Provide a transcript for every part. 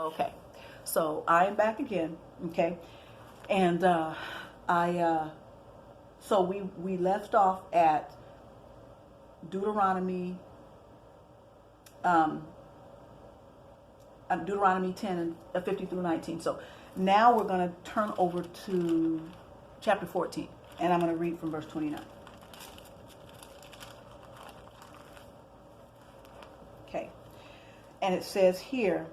Okay, so I am back again. Okay, and so we left off at Deuteronomy, um, Deuteronomy 10 and 50 through 19. So now we're going to turn over to chapter 14, and I'm going to read from verse 29. Okay, and it says here,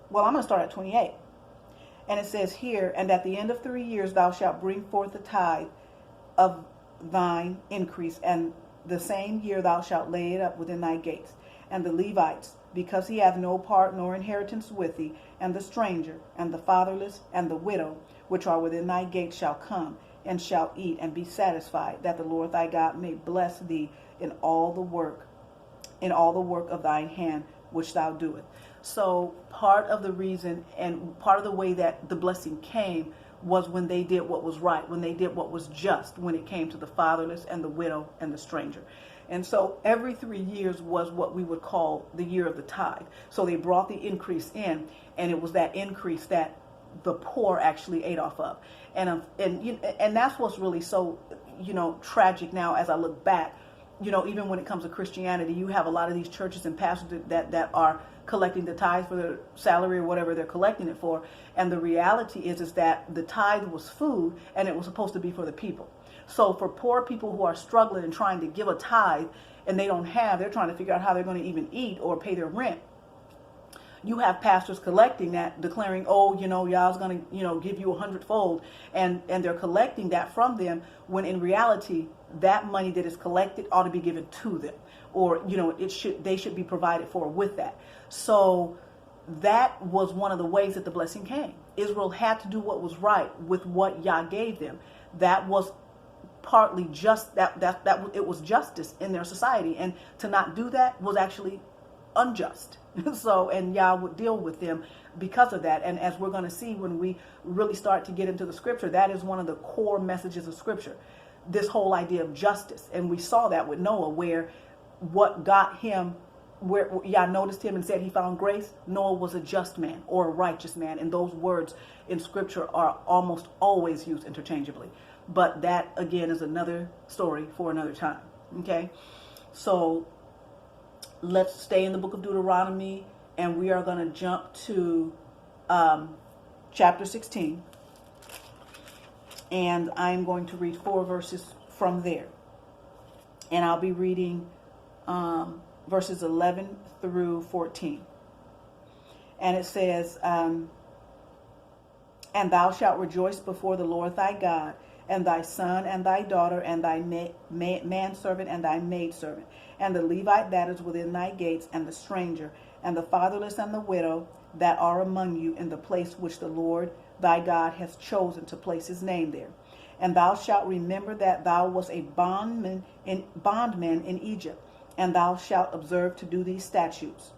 well, I'm going to start at 28. And it says here, and at the end of 3 years thou shalt bring forth the tithe of thine increase, and the same year thou shalt lay it up within thy gates. And the Levites, because he hath no part nor inheritance with thee, and the stranger, and the fatherless, and the widow, which are within thy gates, shall come, and shall eat, and be satisfied, that the Lord thy God may bless thee in all the work of thine hand which thou doest. So part of the reason and part of the way that the blessing came was when they did what was right, when they did what was just, when it came to the fatherless and the widow and the stranger. And so every 3 years was what we would call the year of the tithe. So they brought the increase in, and it was that increase that the poor actually ate off of. And that's what's really so, tragic now as I look back. Even when it comes to Christianity, you have a lot of these churches and pastors that are collecting the tithe for their salary or whatever they're collecting it for. And the reality is that the tithe was food, and it was supposed to be for the people. So for poor people who are struggling and trying to give a tithe and they're trying to figure out how they're going to even eat or pay their rent. You have pastors collecting that, declaring, y'all's going to, give you 100-fold. And they're collecting that from them, when in reality, that money that is collected ought to be given to them, or they should be provided for with that. So that was one of the ways that the blessing came. Israel had to do what was right with what Yah gave them. That was partly just that it was justice in their society, and to not do that was actually unjust. So, and Yah would deal with them because of that. And as we're going to see when we really start to get into the scripture, that is one of the core messages of scripture, this whole idea of justice. And we saw that with Noah, where what got him, where Yah noticed him and said he found grace, Noah was a just man or a righteous man. And those words in scripture are almost always used interchangeably. But that, again, is another story for another time. Okay? So let's stay in the book of Deuteronomy, and we are going to jump to chapter 16. And I'm going to read 4 verses from there. And I'll be reading verses 11 through 14. And it says, and thou shalt rejoice before the Lord thy God, and thy son and thy daughter, and thy manservant and thy maidservant, and the Levite that is within thy gates, and the stranger, and the fatherless and the widow that are among you, in the place which the Lord thy God has chosen to place his name there. And thou shalt remember that thou wast a bondman in Egypt, and thou shalt observe to do these statutes.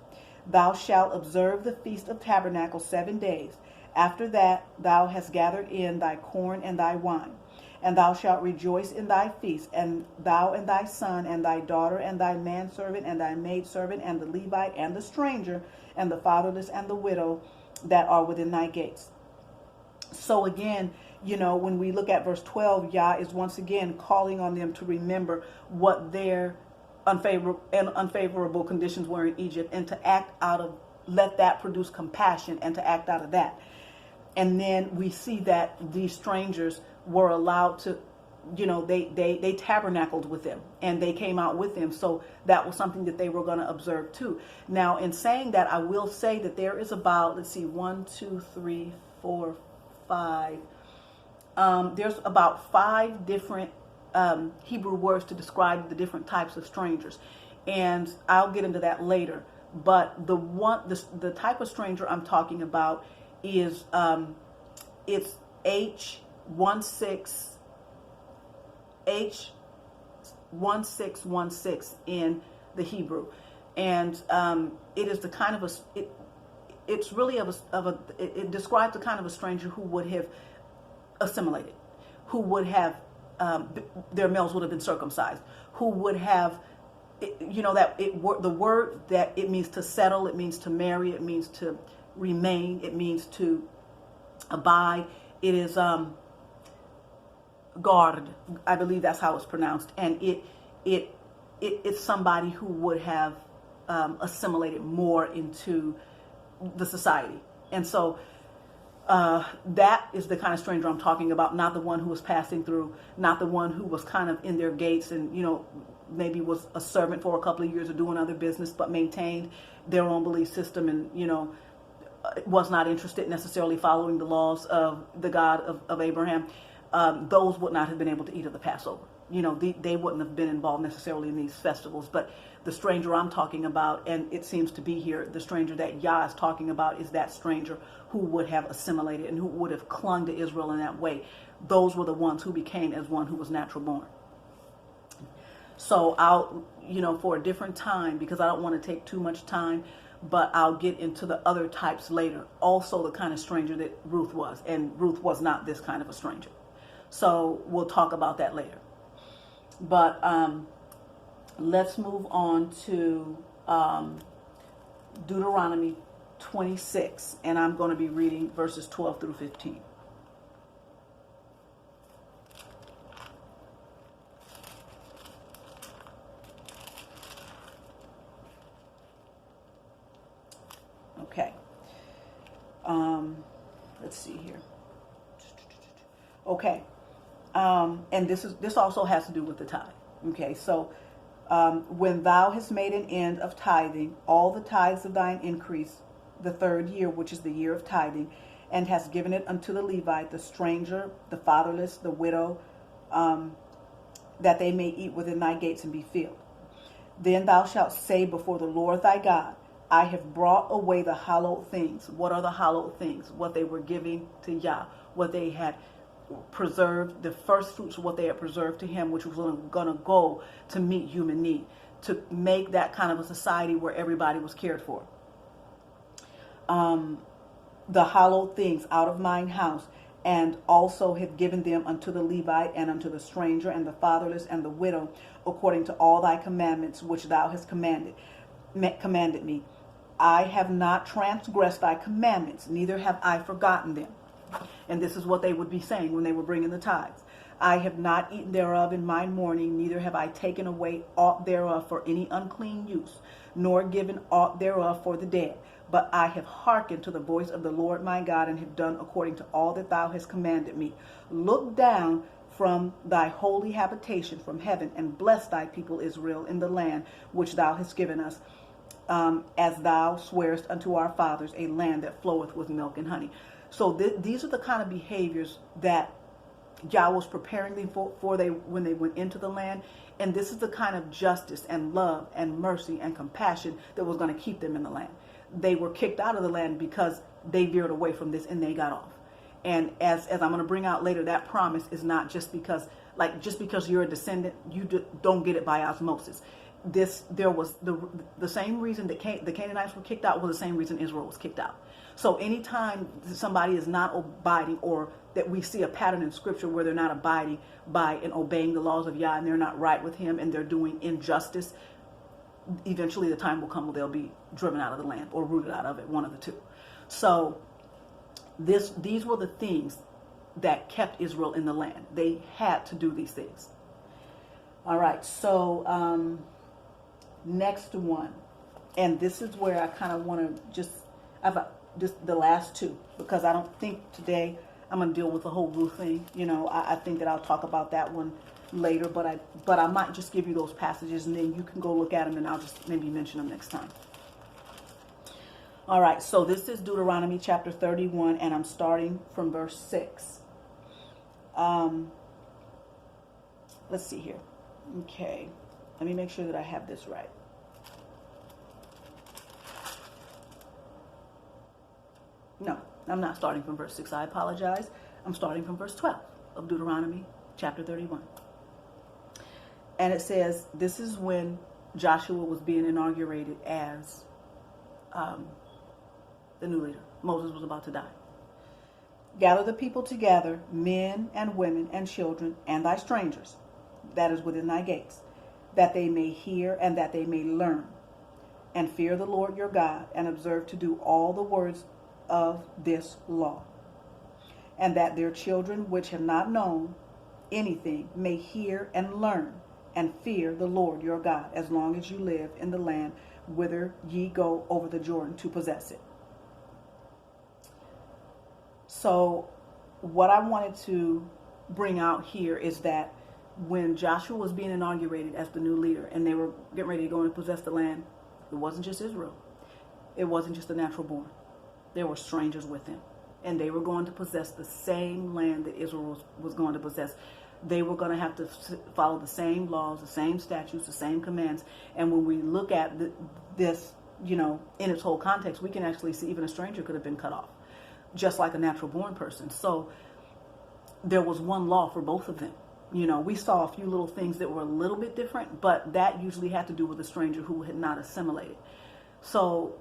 Thou shalt observe the Feast of Tabernacles 7 days. After that thou hast gathered in thy corn and thy wine. And thou shalt rejoice in thy feast, and thou and thy son and thy daughter and thy manservant and thy maidservant and the Levite and the stranger and the fatherless and the widow that are within thy gates. So again, when we look at verse 12, Yah is once again calling on them to remember what their unfavorable conditions were in Egypt, and to let that produce compassion and to act out of that. And then we see that these strangers were allowed to, they tabernacled with them, and they came out with them. So that was something that they were going to observe too. Now, in saying that, I will say that there is about, 1, 2, 3, 4, 5. There's about 5 different Hebrew words to describe the different types of strangers, and I'll get into that later. But the type of stranger I'm talking about is it's H1616 in the Hebrew, and it is the kind of it's really it describes the kind of a stranger who would have assimilated, who would have their males would have been circumcised, who would have the word that it means to settle, it means to marry, it means to remain, it means to abide. It is guard. I believe that's how it's pronounced, and it's somebody who would have assimilated more into the society, and so that is the kind of stranger I'm talking about. Not the one who was passing through, not the one who was kind of in their gates and maybe was a servant for a couple of years or doing other business, but maintained their own belief system and was not interested necessarily following the laws of the God of Abraham. Those would not have been able to eat of the Passover. They wouldn't have been involved necessarily in these festivals. But the stranger I'm talking about, and it seems to be here, the stranger that Yah is talking about is that stranger who would have assimilated and who would have clung to Israel in that way. Those were the ones who became as one who was natural born. So I'll, for a different time, because I don't want to take too much time, but I'll get into the other types later. Also the kind of stranger that Ruth was, and Ruth was not this kind of a stranger. So we'll talk about that later. But let's move on to Deuteronomy 26, and I'm going to be reading verses 12 through 15. Okay. Let's see here. Okay. And this also has to do with the tithe. Okay, so when thou hast made an end of tithing, all the tithes of thine increase, the third year, which is the year of tithing, and hast given it unto the Levite, the stranger, the fatherless, the widow, that they may eat within thy gates and be filled. Then thou shalt say before the Lord thy God, I have brought away the hallowed things. What are the hallowed things? What they were giving to Yah, what they had preserved, the first fruits of what they had preserved to him, which was going to go to meet human need, to make that kind of a society where everybody was cared for. The hallowed things out of mine house, and also have given them unto the Levite and unto the stranger and the fatherless and the widow, according to all thy commandments which thou hast commanded me. I have not transgressed thy commandments, neither have I forgotten them. And this is what they would be saying when they were bringing the tithes. I have not eaten thereof in my mourning, neither have I taken away aught thereof for any unclean use, nor given aught thereof for the dead. But I have hearkened to the voice of the Lord my God, and have done according to all that thou hast commanded me. Look down from thy holy habitation from heaven, and bless thy people Israel in the land which thou hast given us, as thou swearest unto our fathers, a land that floweth with milk and honey. So these are the kind of behaviors that Yah was preparing them for when they went into the land. And this is the kind of justice and love and mercy and compassion that was going to keep them in the land. They were kicked out of the land because they veered away from this and they got off. And as I'm going to bring out later, that promise is not just because you're a descendant, you don't get it by osmosis. There was the same reason that the Canaanites were kicked out was the same reason Israel was kicked out. So anytime somebody is not abiding, or that we see a pattern in Scripture where they're not abiding by and obeying the laws of Yah, and they're not right with Him, and they're doing injustice, eventually the time will come where they'll be driven out of the land or rooted out of it, one of the two. So these were the things that kept Israel in the land. They had to do these things. All right, so next one, and this is where I kind of want to just the last two, because I don't think today I'm going to deal with the whole Ruth thing. I think that I'll talk about that one later, but I might just give you those passages, and then you can go look at them, and I'll just maybe mention them next time. All right, so this is Deuteronomy chapter 31, and I'm starting from verse 6. Let's see here. Okay, let me make sure that I have this right. No, I'm not starting from verse 6. I apologize. I'm starting from verse 12 of Deuteronomy chapter 31. And it says, this is when Joshua was being inaugurated as the new leader. Moses was about to die. Gather the people together, men and women and children, and thy strangers, that is within thy gates, that they may hear and that they may learn, and fear the Lord your God, and observe to do all the words of this law, and that their children which have not known anything may hear and learn, and fear the Lord your God, as long as you live in the land whither ye go over the Jordan to possess it. So what I wanted to bring out here is that when Joshua was being inaugurated as the new leader and they were getting ready to go and possess the land, it wasn't just Israel. It wasn't just the natural born. There were strangers with him. And they were going to possess the same land that Israel was going to possess. They were going to have to follow the same laws, the same statutes, the same commands. And when we look at this, in its whole context, we can actually see even a stranger could have been cut off, just like a natural born person. So there was one law for both of them. We saw a few little things that were a little bit different, but that usually had to do with a stranger who had not assimilated. So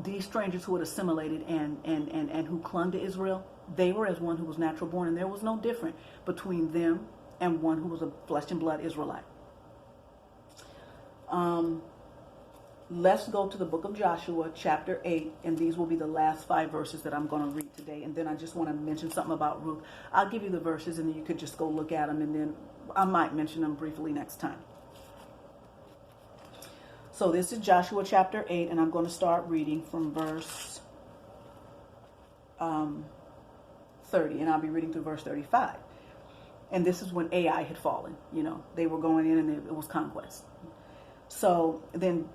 these strangers who had assimilated and who clung to Israel, they were as one who was natural born, and there was no difference between them and one who was a flesh and blood Israelite. Let's go to the book of Joshua, chapter 8, and these will be the last 5 verses that I'm going to read today. And then I just want to mention something about Ruth. I'll give you the verses, and then you could just go look at them, and then I might mention them briefly next time. So this is Joshua chapter 8, and I'm going to start reading from verse 30, and I'll be reading through verse 35. And this is when Ai had fallen. They were going in, and it was conquest. So then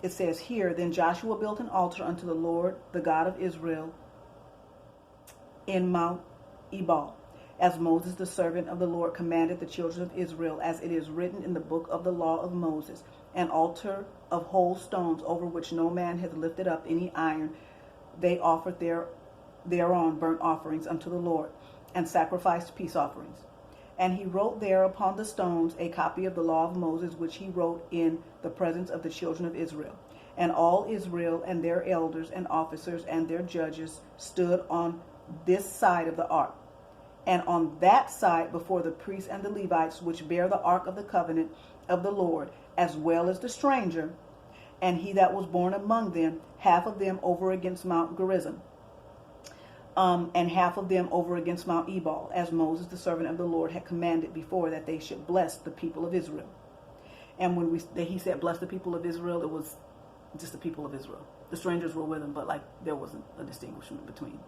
it says here, then Joshua built an altar unto the Lord, the God of Israel, in Mount Ebal, as Moses, the servant of the Lord, commanded the children of Israel, as it is written in the book of the law of Moses, an altar of whole stones, over which no man hath lifted up any iron. They offered thereon burnt offerings unto the Lord, and sacrificed peace offerings. And he wrote there upon the stones a copy of the law of Moses, which he wrote in the presence of the children of Israel. And all Israel and their elders and officers and their judges stood on this side of the ark, and on that side before the priests and the Levites, which bear the ark of the covenant of the Lord, as well as the stranger, and he that was born among them, half of them over against Mount Gerizim, and half of them over against Mount Ebal, as Moses, the servant of the Lord, had commanded before, that they should bless the people of Israel. And when he said bless the people of Israel, it was just the people of Israel. The strangers were with him, but there wasn't a distinguishment between,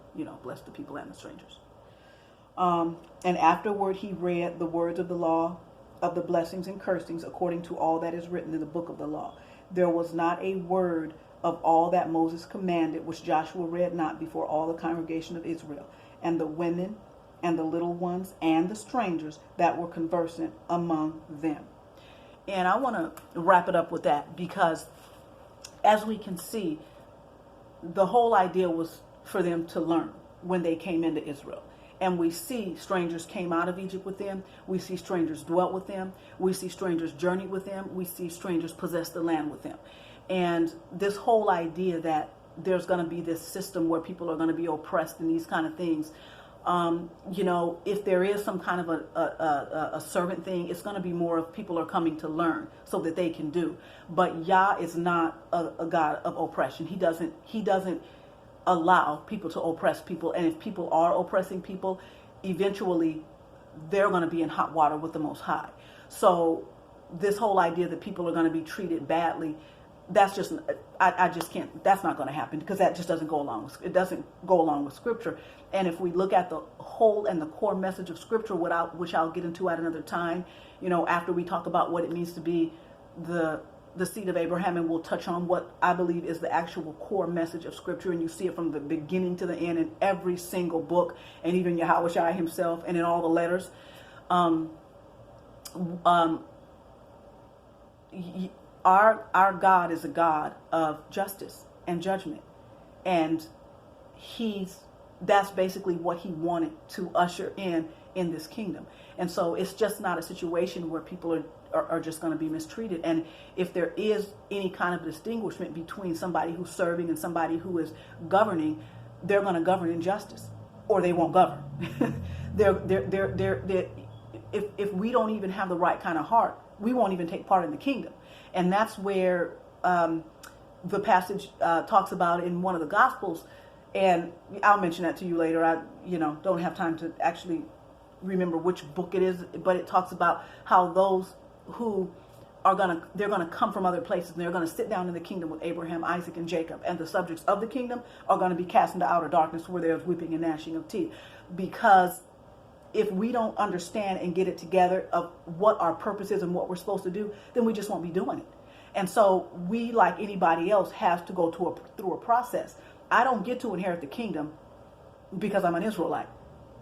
bless the people and the strangers. And afterward he read the words of the law of the blessings and cursings, according to all that is written in the book of the law. There was not a word of all that Moses commanded, which Joshua read not before all the congregation of Israel, and the women and the little ones and the strangers that were conversant among them. And I want to wrap it up with that, because as we can see, the whole idea was for them to learn when they came into Israel. And we see strangers came out of Egypt with them. We see strangers dwelt with them. We see strangers journeyed with them. We see strangers possess the land with them. And this whole idea that there's going to be this system where people are going to be oppressed and these kind of things, if there is some kind of a servant thing, it's going to be more of people are coming to learn so that they can do. But Yah is not a God of oppression. He doesn't allow people to oppress people. And if people are oppressing people, eventually they're going to be in hot water with the Most High. So this whole idea that people are going to be treated badly, that's just, I just can't, that's not going to happen, because that just doesn't go along with Scripture. And if we look at the whole and the core message of Scripture, which I'll get into at another time, after we talk about what it means to be the seed of Abraham, and we'll touch on what I believe is the actual core message of Scripture, and you see it from the beginning to the end in every single book, and even Yahushua himself, and in all the letters. Our God is a God of justice and judgment, and that's basically what he wanted to usher in this kingdom. And so it's just not a situation where people are just going to be mistreated. And if there is any kind of distinguishment between somebody who's serving and somebody who is governing, they're going to govern in justice, or they won't govern. If we don't even have the right kind of heart, we won't even take part in the kingdom. And that's where the passage talks about in one of the Gospels, and I'll mention that to you later. I don't have time to actually remember which book it is, but it talks about how those who they're gonna come from other places, and they're gonna sit down in the kingdom with Abraham, Isaac, and Jacob, and the subjects of the kingdom are gonna be cast into outer darkness where there's weeping and gnashing of teeth. Because if we don't understand and get it together of what our purpose is and what we're supposed to do, then we just won't be doing it. And so we, like anybody else, have to go through a process. I don't get to inherit the kingdom because I'm an Israelite.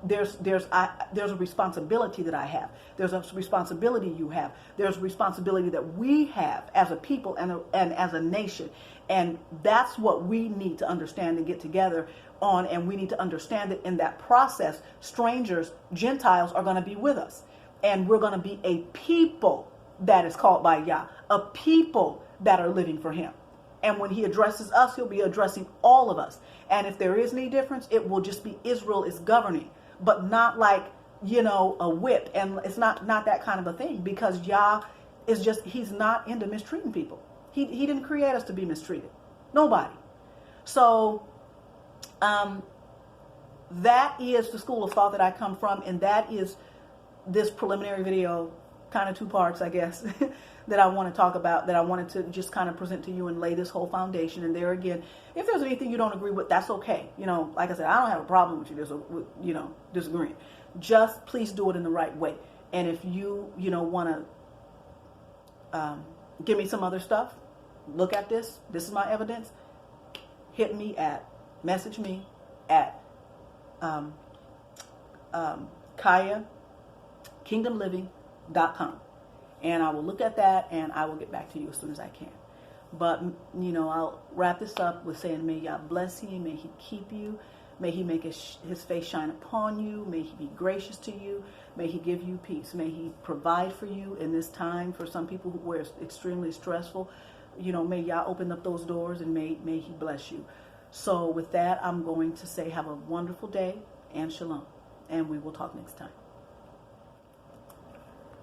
There's a responsibility that I have. There's a responsibility you have. There's a responsibility that we have as a people and as a nation. And that's what we need to understand and get together on. And we need to understand that in that process, strangers, Gentiles are going to be with us. And we're going to be a people that is called by Yah, a people that are living for him. And when he addresses us, he'll be addressing all of us. And if there is any difference, it will just be Israel is governing, but not like, a whip. And it's not that kind of a thing, because Yah is he's not into mistreating people. He didn't create us to be mistreated. Nobody. So that is the school of thought that I come from. And that is this preliminary video, kind of 2 parts, I guess, that I want to talk about, that I wanted to just kind of present to you and lay this whole foundation. And there again, if there's anything you don't agree with, that's okay. Like I said, I don't have a problem with you disagreeing. Just please do it in the right way. And if you, want to give me some other stuff, look at this. This is my evidence. Message me at Kaya KingdomLiving.com, and I will look at that and I will get back to you as soon as I can. But I'll wrap this up with saying, may Yah bless you, may he keep you, may he make his face shine upon you, may he be gracious to you, may he give you peace, may he provide for you in this time. For some people where it's extremely stressful, may Yah open up those doors, and may he bless you. So with that, I'm going to say have a wonderful day and shalom, and we will talk next time.